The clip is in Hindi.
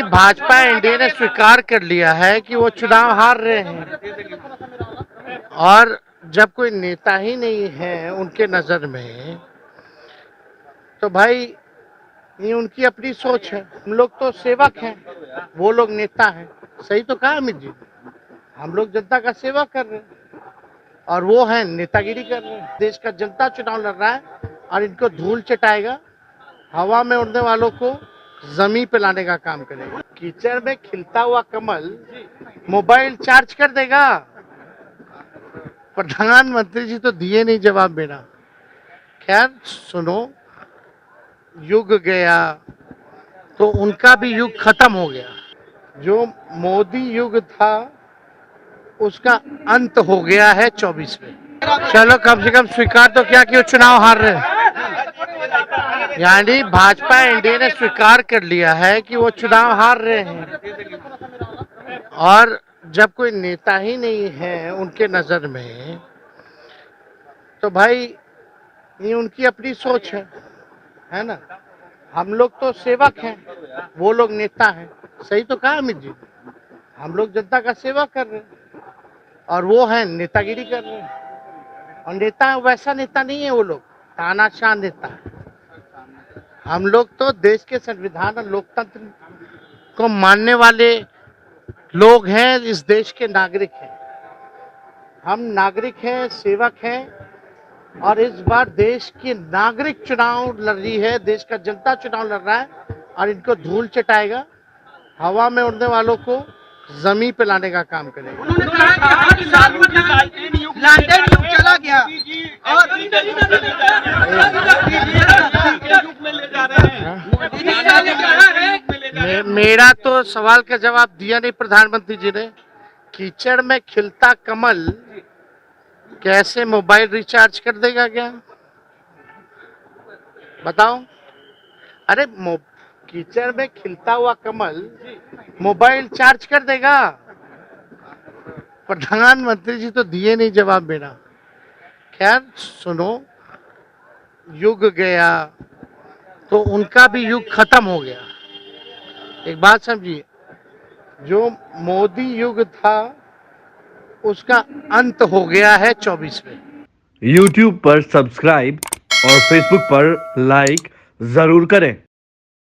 भाजपा एनडीए ने स्वीकार कर लिया है कि वो चुनाव हार रहे हैं और जब कोई नेता ही नहीं है उनके नजर में तो भाई ये उनकी अपनी सोच है। हम लोग तो सेवक हैं, वो लोग नेता हैं। सही तो कहा अमित जी, हम लोग जनता का सेवा कर रहे हैं और वो है नेतागिरी कर रहे हैं। देश का जनता चुनाव लड़ रहा है और इनको धूल चटाएगा, हवा में उड़ने वालों को जमीन पे लाने का काम करेगा। कीचड़ में खिलता हुआ कमल मोबाइल चार्ज कर देगा। प्रधानमंत्री जी तो दिए नहीं जवाब मेरा। खैर सुनो, युग गया तो उनका भी युग खत्म हो गया। जो मोदी युग था उसका अंत हो गया है 24 में। चलो कम से कम स्वीकार तो क्या कि वो चुनाव हार रहे हैं। यानी भाजपा एनडीए ने स्वीकार कर लिया है कि वो चुनाव हार रहे हैं और जब कोई नेता ही नहीं है उनके नजर में तो भाई ये उनकी अपनी सोच है ना। हम लोग तो सेवक हैं, वो लोग नेता हैं। सही तो कहा अमित जी, हम लोग जनता का सेवा कर रहे हैं और वो है नेतागिरी कर रहे हैं। और नेता वैसा नेता नहीं है, वो लोग तानाशाह नेता है। हम लोग तो देश के संविधान और लोकतंत्र को मानने वाले लोग हैं, इस देश के नागरिक हैं। हम नागरिक हैं, सेवक हैं और इस बार देश की नागरिक चुनाव लड़ रही है, देश का जनता चुनाव लड़ रहा है और इनको धूल चटाएगा, हवा में उड़ने वालों को जमीन पे लाने का काम करेगा। उन्होंने कहा कि 8 साल में लालटेन युग चला गया और मेरा तो सवाल का जवाब दिया नहीं प्रधानमंत्री जी ने। कीचड़ में खिलता कमल कैसे मोबाइल रिचार्ज कर देगा क्या? बताओ। अरे कीचड़ में खिलता हुआ कमल मोबाइल चार्ज कर देगा। प्रधानमंत्री जी तो दिए नहीं जवाब मेरा। खैर सुनो, युग गया तो उनका भी युग खत्म हो गया। एक बात समझिए, जो मोदी युग था उसका अंत हो गया है 24 में। YouTube पर सब्सक्राइब और Facebook पर लाइक जरूर करें।